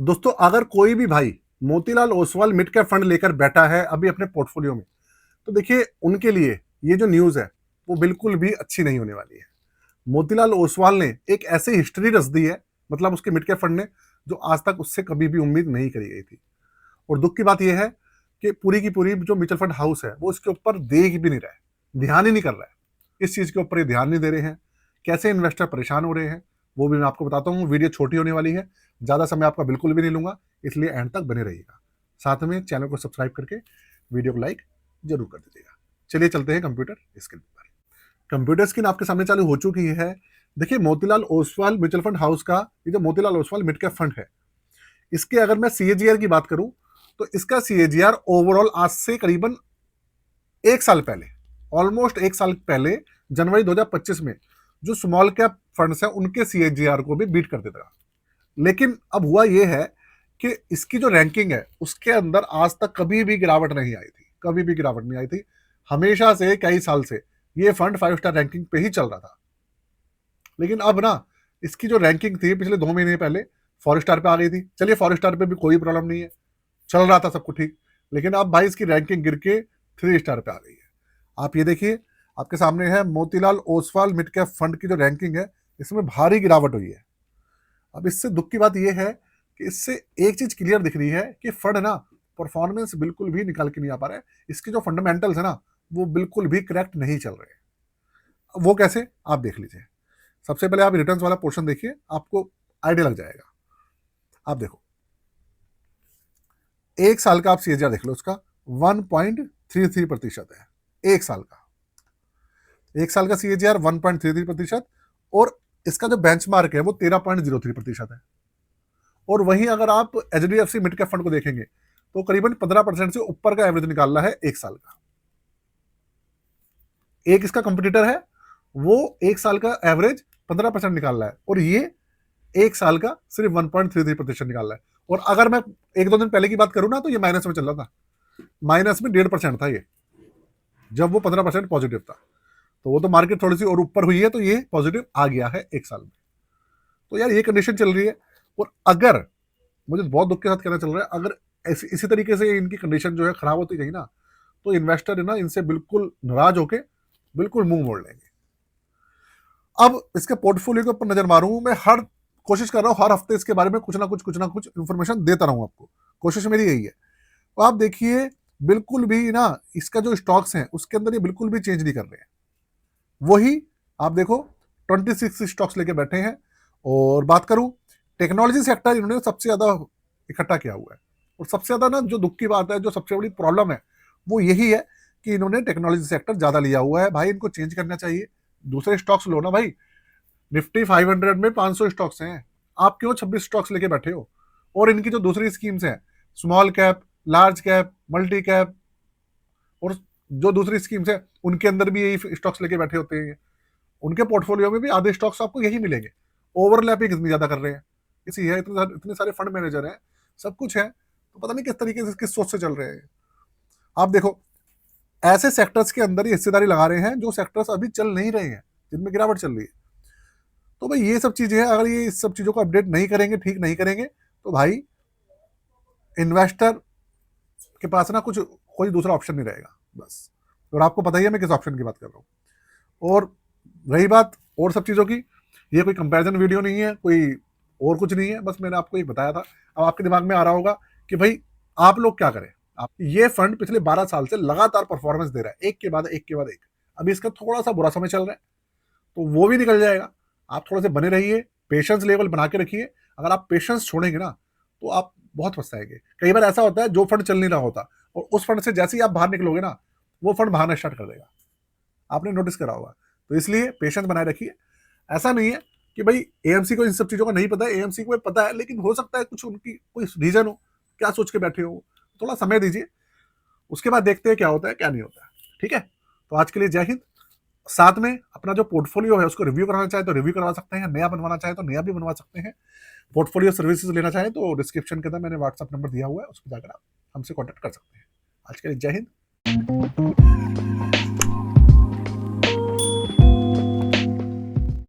दोस्तों, अगर कोई भी भाई Motilal Oswal mid cap fund लेकर बैठा है अभी अपने पोर्टफोलियो में, तो देखिए उनके लिए ये जो न्यूज़ है, वो बिल्कुल भी अच्छी नहीं होने वाली है। मोतीलाल ओसवाल ने एक ऐसी हिस्ट्री रच दी है, मतलब उसके मिड कैप फंड ने, जो आज तक उससे कभी भी उम्मीद नहीं करी गई थी। और दुःख की बात ये है कि पूरी की पूरी जो म्यूचुअल फंड हाउस है, वो इसके ऊपर देख भी नहीं रहा है, ध्यान ही नहीं कर रहा है। इस चीज़ के ऊपर ये ध्यान नहीं दे रहे हैं। कैसे इन्वेस्टर परेशान हो रहे हैं, वो भी मैं आपको बताता हूँ। वीडियो छोटी होने वाली है, ज़्यादा समय आपका बिल्कुल भी नहीं लूँगा, इसलिए एंड तक बने रहिएगा। साथ में चैनल को सब्सक्राइब करके वीडियो को लाइक ज़रूर कर दीजिएगा। चलिए चलते हैं कंप्यूटर स्क्रीन पर। कंप्यूटर स्क्रीन आपके सामने चालू हो चुकी है। देखिए Motilal Oswal mutual fund house का ये जो Motilal Oswal mid cap fund है, इसके अगर मैं सीएजीआर की बात करूं, तो इसका सीएजीआर ओवरऑल आज से करीबन 1 साल पहले, ऑलमोस्ट 1 साल पहले, जनवरी 2025 में जो स्मॉल कैप फंड्स हैं उनके सीएजीआर को भी बीट कर देता था। लेकिन अब हुआ ये है कि इसकी जो रैंकिंग है उसके अंदर आज तक कभी भी गिरावट नहीं आई थी, कभी भी गिरावट नहीं आई थी। हमेशा से कई साल से ये फंड 5 स्टार रैंकिंग पे ही चल रहा था। लेकिन अब ना इसकी जो रैंकिंग थी पिछले 2 महीने पहले 4 स्टार पे आ गई थी। चलिए 4 स्टार पे भी कोई प्रॉब्लम नहीं है, चल रहा था सब कुछ ठीक। लेकिन अब भाई इसकी रैंकिंग गिर के 3 स्टार पे आ गई है। आप ये देखिए, आपके सामने है Motilal Oswal mid cap fund की जो रैंकिंग है, इसमें भारी गिरावट हुई है। अब इससे दुख की बात यह है कि इससे एक चीज क्लियर दिख रही है कि फंड ना परफॉर्मेंस बिल्कुल भी निकाल के नहीं आ पा रहा है। इसके जो फंडामेंटल्स है ना, वो बिल्कुल भी करेक्ट नहीं चल रहे हैं। वो कैसे, आप देख लीजिए। सबसे पहले आप रिटर्न्स वाला पोर्शन देखिए, आपको आइडिया लग जाएगा। आप देखो, 1 साल का आप सीएजीआर देख लो, उसका 1.33% है। 1 साल का, 1 साल का सीएजीआर 1.33%। और इसका जो बेंचमार्क है वो 13.03% है। और वहीं अगर आप एचडीएफसी मिड कैप फंड को देखेंगे तो करीबन 15% से ऊपर का एवरेज निकाल रहा है 1 साल का। एक इसका कंपटीटर है, वो 1 साल का एवरेज 15% निकाल रहा है, और ये 1 साल का सिर्फ 1.33% निकाल रहा है। और अगर मैं 1-2 दिन पहले की बात करूं ना, तो ये माइनस में चल रहा था, माइनस में 1.5% था ये, जब वो 15% पॉजिटिव था। तो वो तो मार्केट थोड़ी सी और ऊपर हुई है, तो ये पॉजिटिव आ गया है 1 साल में। तो यार ये कंडीशन चल रही है। और अगर, मुझे बहुत दुख के साथ कहना चल रहा है, अगर इसी तरीके से इनकी कंडीशन जो है खराब होती गई ना, तो इन्वेस्टर है ना इनसे बिल्कुल नाराज होके बिल्कुल मुंह मोड़ लेंगे। अब इसके पोर्टफोलियो के ऊपर नजर मारूं, मैं हर कोशिश कर रहा हूं हर हफ्ते इसके बारे में कुछ ना कुछ इंफॉर्मेशन देता रहूं आपको। कोशिश मेरी यही है। तो आप देखिए, बिल्कुल भी ना इसका जो स्टॉक्स हैं उसके अंदर ये बिल्कुल भी चेंज नहीं कर रहे हैं। वही आप देखो, 26 स्टॉक्स लेके बैठे हैं। और बात करूं, टेक्नोलॉजी सेक्टर इन्होंने सबसे ज्यादा इकट्ठा किया हुआ है। और सबसे ज्यादा ना जो दुख की बात है, जो सबसे बड़ी प्रॉब्लम है, वो यही है कि इन्होंने टेक्नोलॉजी सेक्टर ज्यादा लिया हुआ है। भाई इनको चेंज करना चाहिए, दूसरे स्टॉक्स लो ना भाई। निफ्टी 500 में 500 स्टॉक्स हैं, आप क्यों 26 स्टॉक्स लेके बैठे हो? और इनकी जो दूसरी स्कीम्स हैं, small cap, large cap, multi cap, और जो दूसरी स्कीम्स है उनके अंदर भी यही स्टॉक्स लेके बैठे होते हैं। उनके पोर्टफोलियो में भी आधे स्टॉक्स आपको यही मिलेंगे। ओवरलैपिंग इतनी ज्यादा कर रहे हैं, इसी है, इतने सारे फंड मैनेजर हैं, सब कुछ है, तो पता नहीं किस तरीके से, किस सोच से चल रहे हैं। आप देखो, ऐसे सेक्टर्स के अंदर ही हिस्सेदारी लगा रहे हैं जो सेक्टर्स अभी चल नहीं रहे हैं, जिनमें गिरावट चल रही है। तो भाई ये सब चीजें हैं, अगर ये इस सब चीजों को अपडेट नहीं करेंगे, ठीक नहीं करेंगे, तो भाई इन्वेस्टर के पास ना कुछ कोई दूसरा ऑप्शन नहीं रहेगा बस। और आपको पता ही है मैं किस ऑप्शन की बात कर रहा हूँ। और रही बात और सब चीज़ों की, ये कोई कंपैरिजन वीडियो नहीं है, कोई और कुछ नहीं है, बस मैंने आपको ये बताया था। अब आपके दिमाग में आ रहा होगा कि भाई आप लोग क्या करें। आप, ये फंड पिछले 12 साल से लगातार परफॉर्मेंस दे रहा है, एक के बाद एक के बाद एक। अभी इसका थोड़ा सा बुरा समय चल रहा है, तो वो भी निकल जाएगा। आप थोड़े से बने रहिए, पेशेंस लेवल बना के रखिए। अगर आप पेशेंस छोड़ेंगे ना, तो आप बहुत पछताएंगे। कई बार ऐसा होता है, जो फंड चल नहीं रहा होता और उस फंड से जैसे ही आप बाहर निकलोगे ना, वो फंड भागना स्टार्ट कर देगा। आपने नोटिस करा होगा। तो इसलिए पेशेंस बनाए रखिए। ऐसा नहीं है कि भाई एएमसी को इन सब चीजों का नहीं पता है, एएमसी को पता है, लेकिन हो सकता है कुछ उनकी कोई रीजन हो, क्या सोच के बैठे हो। थोड़ा समय दीजिए, उसके बाद देखते हैं क्या होता है क्या नहीं होता है। ठीक है, तो आज के लिए जय हिंद। साथ में अपना जो पोर्टफोलियो है उसको रिव्यू कराना चाहे तो रिव्यू करवा सकते हैं, नया बनवाना चाहे तो नया भी बनवा सकते हैं। पोर्टफोलियो सर्विसेज लेना चाहे तो डिस्क्रिप्शन के अंदर मैंने व्हाट्सएप नंबर दिया हुआ है, उस पर जाकर आप हमसे कॉन्टैक्ट कर सकते हैं। आज के लिए जय हिंद।